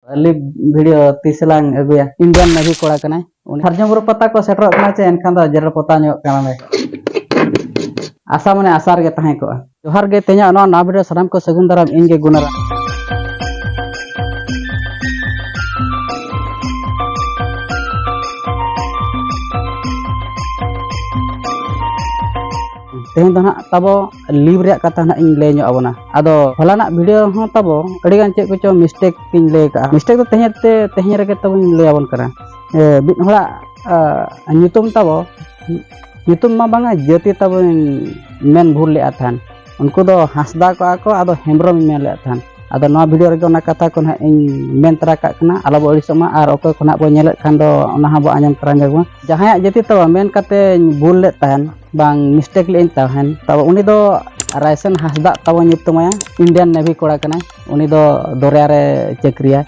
Lip video तीसलांग अगुया Indian navy कोड़ा कना सार्जम बुरु पता को सेटरो कना चे एनखान दो जेरल पता न्योक कना ले आशा माने आसार गे ताहे को जोहार गे तेया ना वीडियो साराम को सगुन दाराम इंगे गुनारा तेहन दो ना तबो लिव रे कथा ना इन ले न्यो अबना आदो हलाना वीडियो हो तबो अडिगान चे कुछ मिस्टेक किन ले का मिस्टेक तो तेहन रे के तबो ले आबन करा बिन होला nyutum tabo nyutum ma banga jati tabo men भूल ले आथान उनको दो हंसदा को आको आदो हेम्ब्रम मेन ले आथान आदो नवा वीडियो रे ना कथा को ना इन मेन तरा का कना आला बो अड़िसमा आर ओको को ना बो नेले खान दो ना हा बो आंजम तरा गबो जहां जति तब मेन कते भूल ले ताहन बांग मिस्टेक ले ताहन तब उनी दो रायसन हंसदा तब nyutumaya इंडियन नेवी कोड़ा कना उनी दो दरिया रे चक्रिया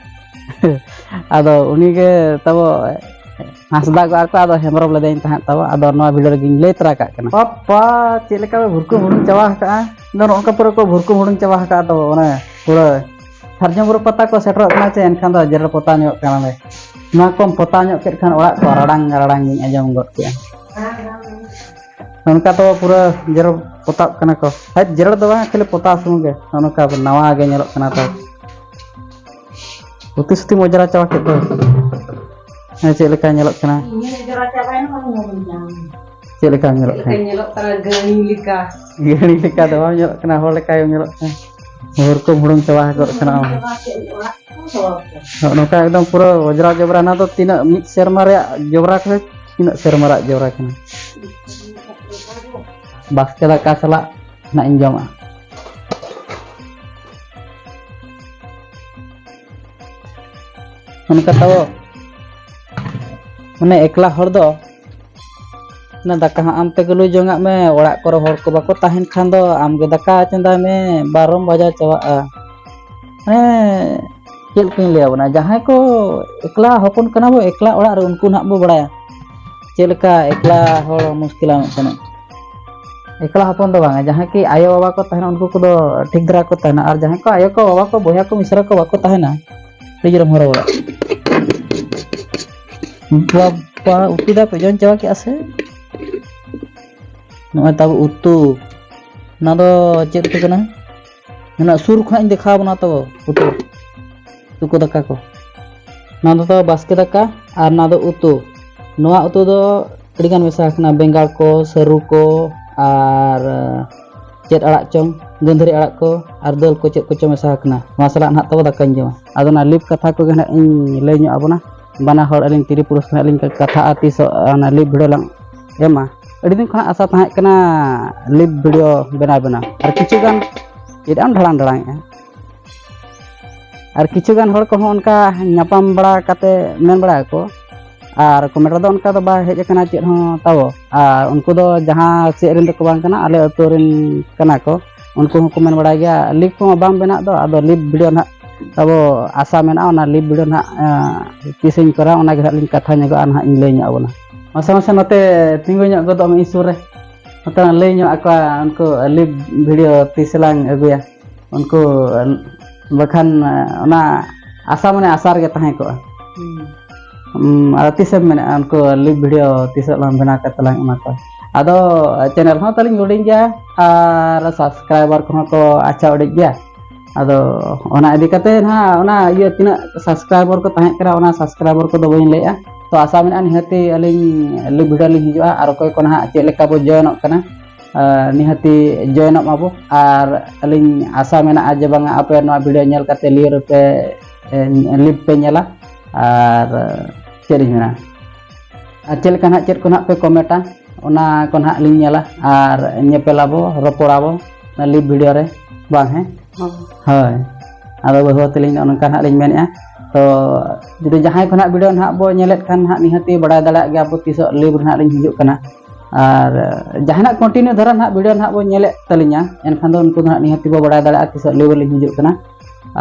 आदो उनी के तब हंसदा को आको आदो हेम्ब्रम ले ताहन तब आदो नवा वीडियो रे ले तरा का कना पापा चेलेका भुरकु हुडुं चावा का दो नोका पुरो को भुरकु हुडुं चावा का तो ओने पूरा सार्जम बुरु पता को सेटरो कना चे एनखान दो जेरल पता न्योक कना ले ना कोम पता न्योक केट खान ओड़ा को राडांग आजम गद के उनका तो पूरा जेरल पता कना को है जेरल दो खाली पता सुगे उनका नवा गे नेलो कना तो उती सुती मोजरा चावा के तो चे लेका नेलो कना चे लेका नेलो कना गणी लेका दो नेलो कना होल लेका नेलो कना और को मुड़ुं चावा कर कना नोका एकदम पूरा वजरा जबरा ना तो तीना मिट शर्मा रे जबरा के तीना शर्मा रे जबरा कना बास्के दाका सला ना इंजमा उनका तो माने एकला हर दो ना दाका आमते गलु जोंगा में ओड़ा को हर को बाको ताहेन खान दो आमगे दाका चंदा में 12 बजा चवा माने चेल किन ले बना जहां को एकला हपन कना बो एकला ओड़ा रे उनको ना बो बड़ाया चेलका एकला हर मुश्किल कना एकला हपन दो बांगा जहां की आयो बाबा को ताहेना उनको को दो ठीक धरा को ताहेना और जहां को आयो को बाबा को बोया को मिश्रा को बाको ताहेना निजर मोरा ओड़ा बाबा उतिदा पे जोन चावा के आसे नो तब उतु ना दो चेत के कना ना सुर खना देखा बना तो उतु तुको दका को ना दो बास्के दका और ना दो उतु नोआ उतु दो अडिगान मेसा कना बेंगाल को सरू को और चेत अड़ा चोंग गंधरी अड़ा को और दल को चेत को चो मेसा कना मसाला ना तब दका जमा आदो ना लिप कथा को गना इन ले न्यो आबोना बाना हर अलिंग तिरी पुरुष खना अलिंग कथा आतिस ना लिप वीडियो लांग एमा अड़ी दिन खना आशा ताहे कना लिप वीडियो बना और किछु गान इदान ढालांग और किछु गान हर को उनका नापाम बड़ा कते मेन बड़ा को और कमेंट दो उनका तो बा हेज कना चेत हो तावो और उनको दो जहां से रिन को बांग कना आले अतो रिन कना को उनको को मेन बड़ा गया लिप को बांग बना दो आदो लिप वीडियो ना तबो आशा मेना ओना लिप वीडियो ना किसिन करा ओना गे लिन कथा न्यगा ना इन ले न्या बना मसा मसा नते तिंगो न्या गदो मी सुर रे नते ले न्या आका उनको लिप वीडियो तीसलांग अगुया उनको बखान ओना आशा माने आसार गे ताहे को और तीस मेना उनको लिप वीडियो तीसलांग बना कतलांग ओना को आदो चैनल हो तलिंग उडिंग गया और सब्सक्राइबर को अच्छा उडिंग गया आदो ओना इदी कते ना ओना ये तिना सब्सक्राइबर को ताहे करा ओना सब्सक्राइबर को दो बइन लेया तो आशा में निहती अलिंग लिप वीडियो लिंग हिजुआ और कोई को ना चे लेका बो जॉइनक कना निहती जॉइनक माबो और अलिंग आशा में आज बांग आपे नवा वीडियो नेल कते लियर पे लिप पे नेला और चेरी मेना चेल कना चेत को ना पे कमेंटा ओना को ना लिंग नेला और नेपेलाबो रपोड़ाबो लिप वीडियो रे बांग है हाय आदो बहु तलिंग ओनका ना लिंग मेनया तो जुदी जहां को ना वीडियो ना बो नेलेत खान ना निहती बड़ा दड़ा गया बो तीस लिव ना लिंग हिजुक कना और जहां कंटिन्यू धरा ना वीडियो ना बो नेले तलिंगा एनखान दो उनको ना निहती बो बड़ा दड़ा तीस लिव लिंग हिजुक कना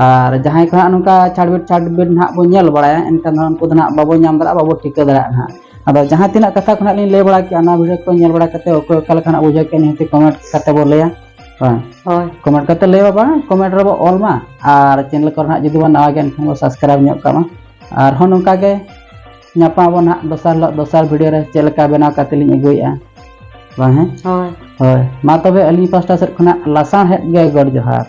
और जहां को ना नुका छाड़बिट ना बो नेल बड़ाया एनखान दो उनको ना बाबो नाम दड़ा बाबो ठिका दड़ा ना आदो जहां तिना कथा को ना लिंग ले बड़ा कि ना वीडियो को नेल बड़ा कते ओको कल खाना बुझा के निहती कमेंट कते बो लेया bang Hoi. comment kata le bang comment ro all ma ar channel ko na judi wan nawa gen kan subscribe nyok ka ma ar hon nongka ge nyapa bon ha dosar video re chelaka benaw kate lin aguya bang he Hoi. hoy ma tobe ali pasta set khona lasan het ge god johar